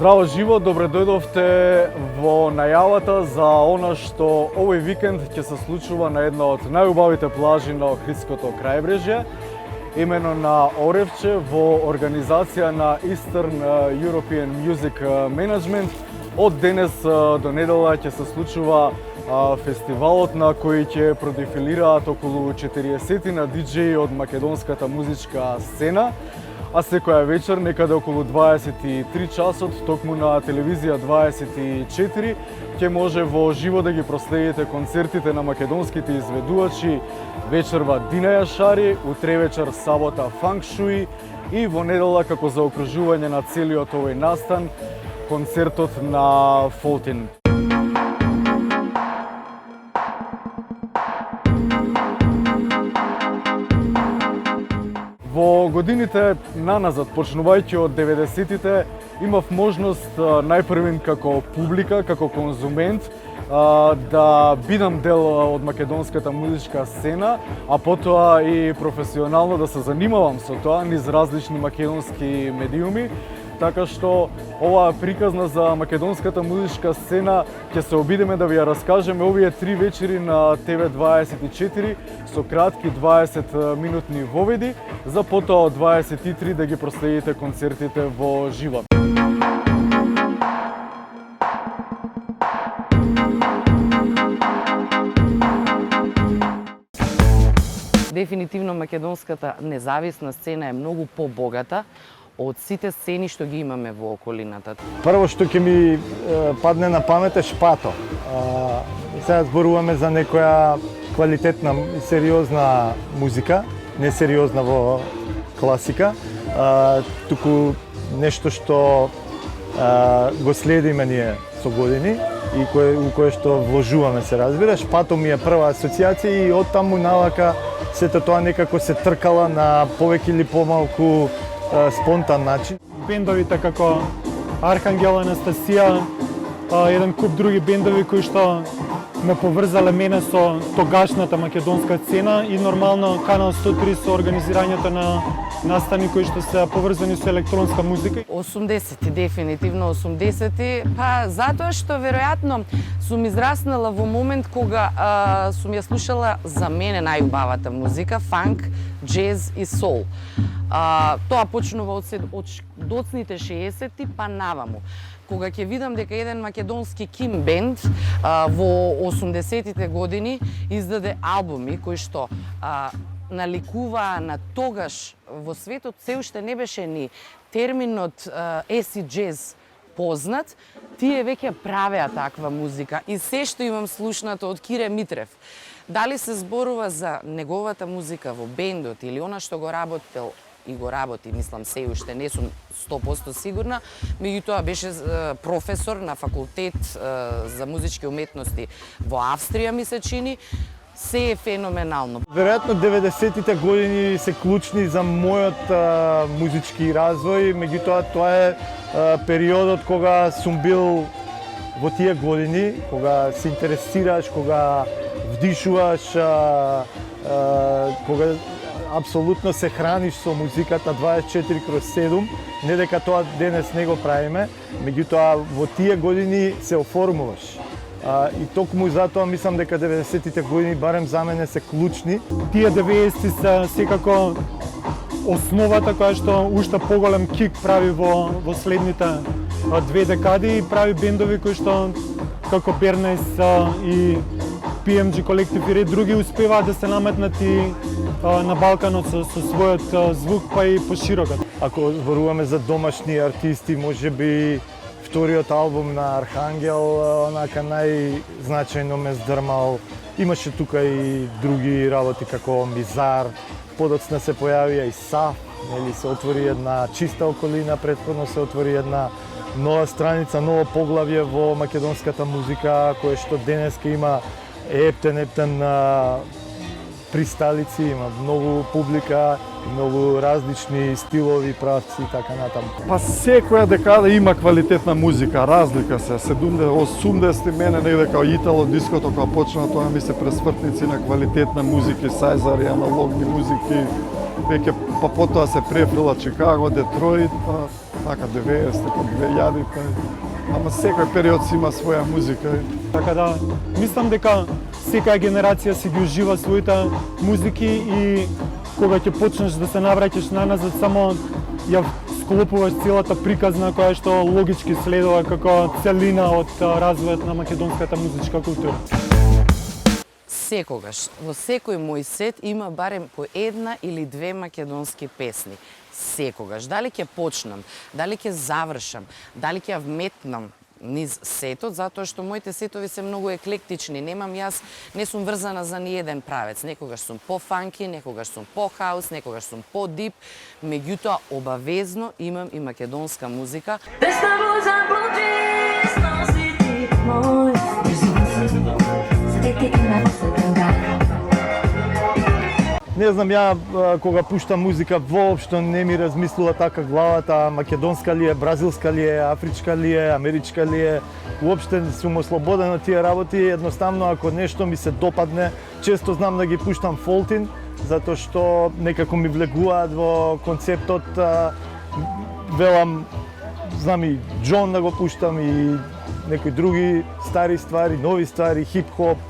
Здраво живо, добре дојдовте во најавата за она што овој викенд ќе се случува на една од најубавите плажи на Охридското крајбрежје, имено на Оревче во организација на Eastern European Music Management. Од денес до недела ќе се случува фестивалот на кој ќе продефилираат околу 40 на диџеи од македонската музичка сцена. А секоја вечер, некаде околу 23 часот, токму на телевизија 24, ќе може во живо да ги проследите концертите на македонските изведувачи вечерва Дина Јашари, утре вечер сабота Фанк Шуи и во недела како заокружување на целиот овој настан концертот на Фолтин. Во годините наназад, почнувајќи од 90-тите, имав можност најпрвин како публика, како конзумент, да бидам дел од македонската музичка сцена, а потоа и професионално да се занимавам со тоа низ различни македонски медиуми. Така што оваа приказна за македонската музичка сцена ќе се обидеме да ви ја раскажеме овие 3 вечери на ТВ24 со кратки 20-минутни воведи, за потоа од 23 да ги проследите концертите во живо. Дефинитивно македонската независна сцена е многу побогата од сите сцени што ги имаме во околината. Прво што ќе ми падне на памет е Шпато. Сега зборуваме за некоја квалитетна и сериозна музика, не сериозна во класика, туку нешто што го следиме ние со години и у кое што вложуваме, се разбира. Шпато ми е прва асоциација и од таму навака сето тоа некако се тркала на повеќе или помалку спонтан начин. Бендовите како Архангел, Анастасија, еден куп други бендови кои што ме поврзале мене со тогашната македонска сцена и нормално Канал 103 со организирањето на настани кои што се поврзани со електронска музика. 80-ти, дефинитивно 80-ти, па затоа што веројатно сум израснала во момент кога сум ја слушала за мене најубавата музика, фанк, джез и сол. Тоа почнува од доцните 60-ти па наваму. Кога ќе видам дека еден македонски ким бенд во 80-тите години издаде албуми кои што наликуваа на тогаш во светот се уште не беше ни терминот еси джез познат, тие веќе правеа таква музика и се што имам слушнато од Кире Митрев. Дали се зборува за неговата музика во бендот или она што го работел и го работи, мислам се уште не сум 100% сигурна, меѓутоа беше професор на факултет за музички уметности во Австрија, ми се чини. Се е феноменално. Веројатно 90-тите години се клучни за мојот музички развој, меѓутоа тоа е периодот кога сум бил во тие години, кога се интересираш, кога вдишуваш, кога апсолутно се храниш со музиката 24/7, не дека тоа денес не го правиме, меѓутоа во тие години се оформуваш. И токму затоа мислам дека 90-тите години барем за мене се клучни. Тие 90-ти се секако основата која што уште поголем кик прави во следните 2 декади и прави бендови кои што како Бернес и PMG колектив и ред други успеваат да се наметнат и на Балканот со својот звук, па и поширокот. Ако зборуваме за домашни артисти, можеби вториот албум на Архангел онака најзначајно ме здрмал. Имаше тука и други работи како Мизар, подоцна се појавија и Саф, нели се отвори една чиста околина, претходно се отвори една нова страница, ново поглавје во македонската музика, кое што денеска има ептен присталици, има многу публика, многу различни стилови, правци и така натаму. Па секоја декада има квалитетна музика, разлика се. 70-80 мене негде као итало диското кога почна тоа ми се пресвртници на квалитетна музика, сајзари, аналогни музики. Веќе па потоа се префрила Чикаго, Детройт, така 90-те, 2000-те. Ама секој период си има своја музика. Така да, мислам дека секоја генерација си ги ужива своите музики и кога ќе почнеш да се навраќаш на назад, само ја склопуваш целата приказна која што логички следува како целина од развојот на македонската музичка култура. Секогаш, во секој мој сет има барем по една или две македонски песни. Секогаш. Дали ќе почнам, дали ќе завршам, дали ќе ја вметнам низ сетот, затоа што моите сетови се многу еклектични. Не сум врзана за ни еден правец. Некогаш сум по-фанки, некогаш сум по-хаус, некогаш сум по-дип. Меѓутоа, обавезно имам и македонска музика. Не знам, ја кога пуштам музика воопшто не ми размислува така главата, македонска ли е, бразилска ли е, афричка ли е, америчка ли е. Уопште сум ослободен од тие работи, едноставно ако нешто ми се допадне, често знам да ги пуштам фолтин, затоа што некако ми влегуваат во концептот, велам, знам и Джон да го пуштам и некои други стари ствари, нови ствари, хип-хоп,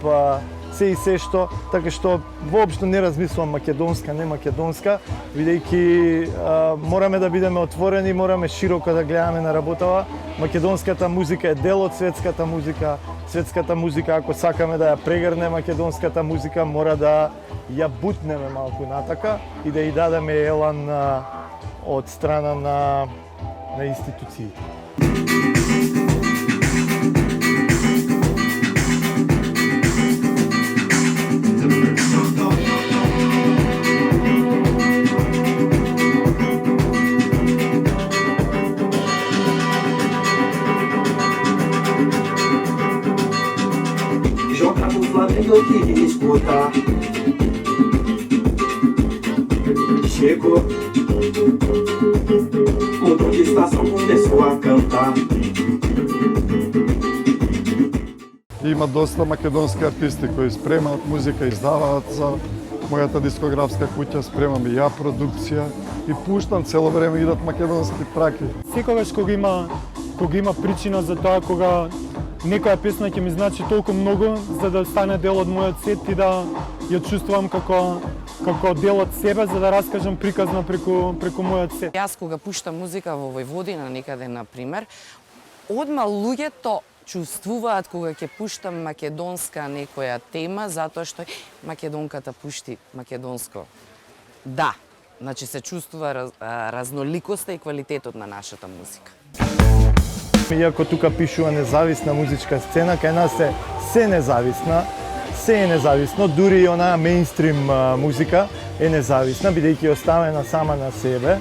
се и се што, така што воопшто не размислувам македонска, не македонска, бидејќи мораме да бидеме отворени, мораме широко да гледаме на работава. Македонската музика е дел од светската музика. Светската музика, ако сакаме да ја прегрне македонската музика, мора да ја бутнеме малку натака и да ја дадеме елан од страна на институциите. Flamengo que escuta chegou, mudou de estação, começou a cantar. Има доста македонски артисти кои спремаат музика, издаваат за мојата дискографска куќа, спремам и ја продукција и пуштам цело време идат македонски траки. Секогаш кога има причина за тоа, кога некоја песна ќе ми значи толку многу за да стане дел од мојот сет и да ја чувствувам како дел од себе, за да раскажам приказна преку мојот сет. Јас кога пуштам музика во Војводина некаде, например, одма луѓето чувствуваат кога ќе пуштам македонска некоја тема, затоа што македонката пушти македонско. Да, значи се чувствува разноликоста и квалитетот на нашата музика. Иако тука пишува независна музичка сцена, кај нас се независна, се е независно, дури и онаа мејнстрим музика е независна, бидејќи оставена сама на себе.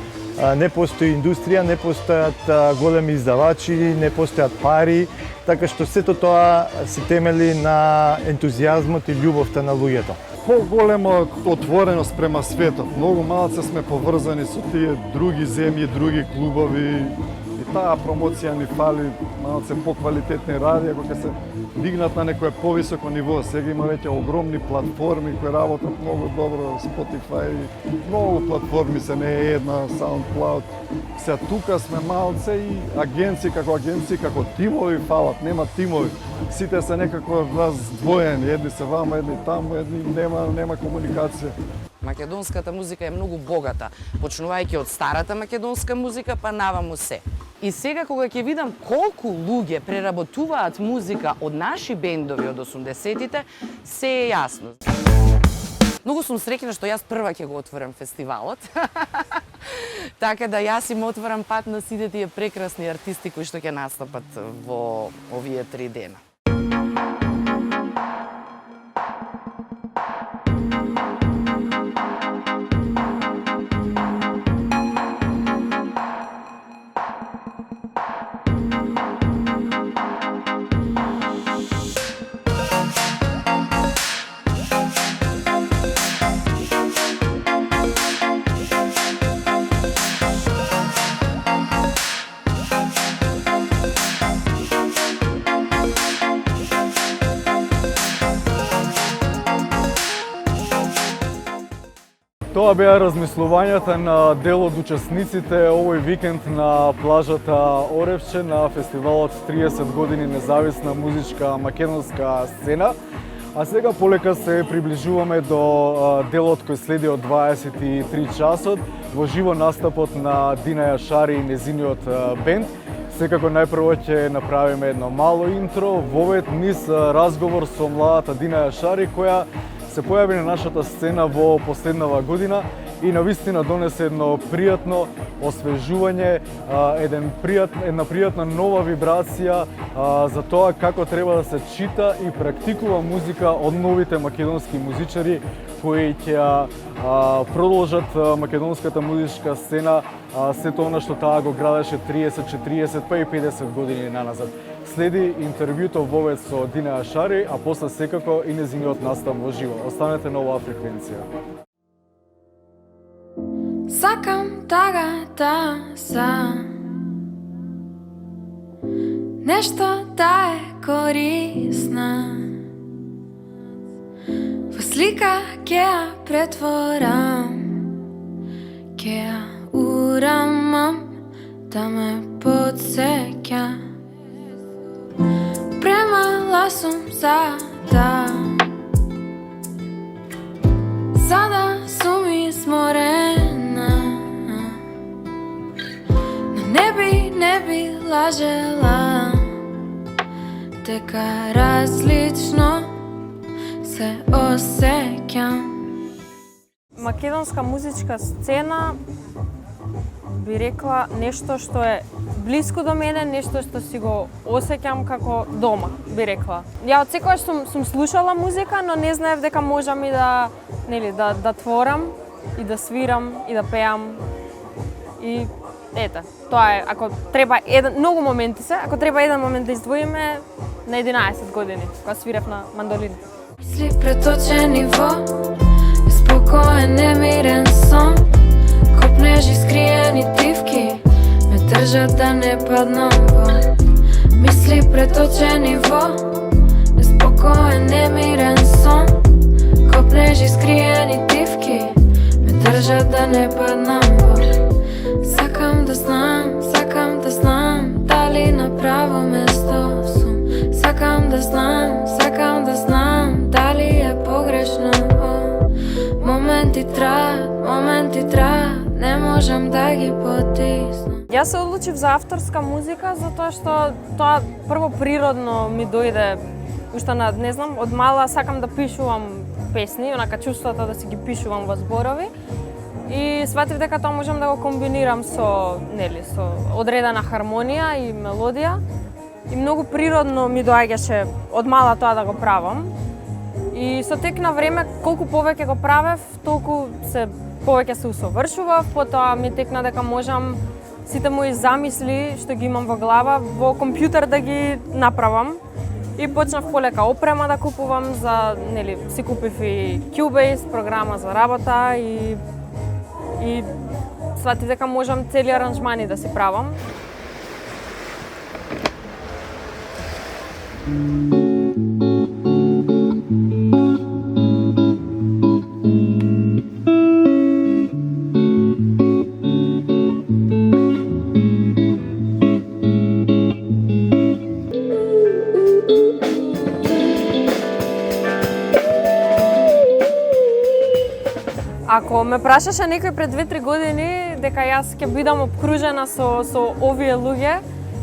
Не постои индустрија, не постојат големи издавачи, не постојат пари, така што сето тоа се темели на ентузијазмот и љубовта на луѓето. Поголема отвореност према светот. Многу малце сме поврзани со тие други земји, други клубови. И таа промоција ни фали, малце поквалитетни радија кои ќе се дигнат на некое повисоко ниво. Сега има веќе огромни платформи кои работат многу добро, Spotify, многу платформи се, не е една, SoundCloud. Сега тука сме малце и агенции како тимови фалат, нема тимови. Сите се некако раздвоени, едни се вама, едни таму, едни нема комуникација. Македонската музика е многу богата, почнувајќи од старата македонска музика па наваму се. И сега кога ќе видам колку луѓе преработуваат музика од наши бендови од 80-тите, се е јасно. Многу сум среќна што јас прва ќе го отворам фестивалот. Така да јас им отворам пат на сите тие прекрасни артисти кои што ќе настапат во овие 3 дена. Тоа беа размислувањата на дел од учесниците овој викенд на плажата Оревче на фестивалот 30 години независна музичка македонска сцена. А сега полека се приближуваме до делот кој следи од 23 часот во живо настапот на Дина Јашари и незиниот бенд. Секако најпрво ќе направиме едно мало интро, вовед низ разговор со младата Дина Јашари која се појави на нашата сцена во последнава година и навистина донесе едно пријатно освежување, една пријатна нова вибрација за тоа како треба да се чита и практикува музика од новите македонски музичари кои ќе продолжат македонската музичка сцена сето она што таа го градеше 30, 40 па и 50 години наназад. Следи интервјуто вовед со Дина Јашари, а после секако и незиниот настап во живо. Останете на оваа фреквенција. Сакам тагата са нешто да е корисна. Во слика ќе ја претворам, ќе ја урамам да ме подсеќа. Премала сум за да сум изморена, но не би лажела дека различно се осеќам. Македонска музичка сцена би рекла нешто што е блиско до мене, нешто што си го осеќам како дома, би рекла. Ја од секогаш сум слушала музика, но не знаев дека можам и да творам и да свирам и да пеам. И ете, тоа е, ако треба многу моменти се, ако треба еден момент да издвоиме, на 11 години, кога свирев на мандолин. Мисли преточени во спокоен немирен сон, копнежи скриени дивки ме држат да не паднам во. Мисли преточени во спокоен немирен сон, копнежи скриени дивки ме држат да не паднам во. Сакам да знам дали на право место сум. Сакам да знам дали е погрешно. Моменти траат, не можам да ги потиснам. Јас се одлучив за авторска музика затоа што тоа прво природно ми дојде уште не знам, од мала сакам да пишувам песни, онака чувството да си ги пишувам во зборови. И сватив дека тоа можам да го комбинирам со одредена хармонија и мелодија. И многу природно ми доаѓаше од мала тоа да го правам. И со тек на време, колку повеќе го правев, толку повеќе се усовршував, потоа ми текна дека можам сите мои замисли што ги имам во глава во компјутер да ги направам. И почнав полека опрема да купувам си купив и Cubase, програма за работа и сватив дека можам цели аранжмани да си правам. Ако ме прашаше некој пред 2-3 години дека јас ќе бидам обкружена со овие луѓе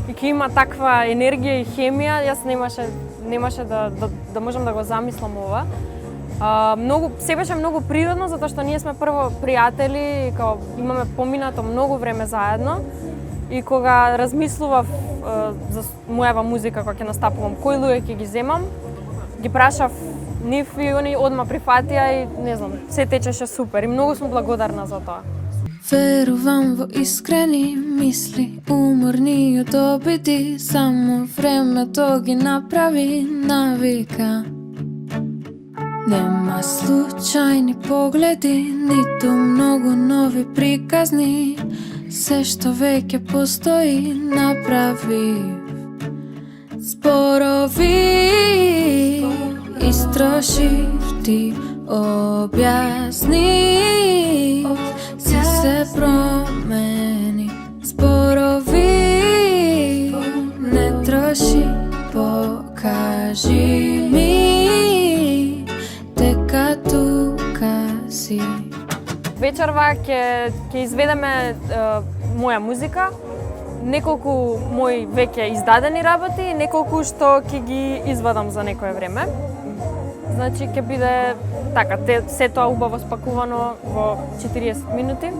и ќе има таква енергија и хемија, јас немаше да можам да го замислам ова. Се беше многу природно затоа што ние сме прво пријатели, имаме поминато многу време заедно и кога размислував за мојава музика кога ќе настапувам, кои луѓе ќе ги земам, ги прашав нив и они одма прифатија и не знам, се течеше супер и многу сум благодарна за тоа. Верувам во искрени мисли, уморни од обиди, само времето ги направи навика. Нема случајни погледи, ниту многу нови приказни, се што веќе постои направи. Зборови истрошив, ти објасни си се промени. Зборови не троши, покажи ми дека тука си. Вечерва ќе изведеме моја музика, неколку мои веќе издадени работи и неколку што ќе ги извадам за некое време. Значи ќе биде така, се тоа убаво спакувано во 40 минути.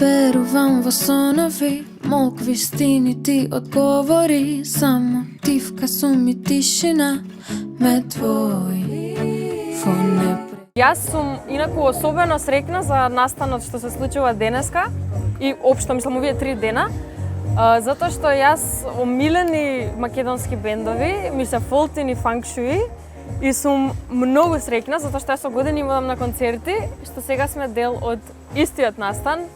Верувам во сонови, молкви стини ти одговори, само тивка сум и тишина ме твои во непре. Јас сум инаку особено среќна за настанот што се случува денеска и општо мислам овие 3 дена, затоа што јас омилени македонски бендови ми се Faultin и Feng Shui и сум многу среќна затоа што јас со години имам на концерти што сега сме дел од истиот настан.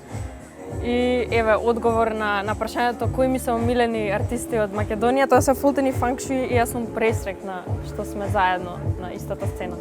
И еве одговор на прашањето кои ми се омилени артисти од Македонија, тоа се Faultin и Feng Shui и јас сум пресреќна што сме заедно на истата сцена.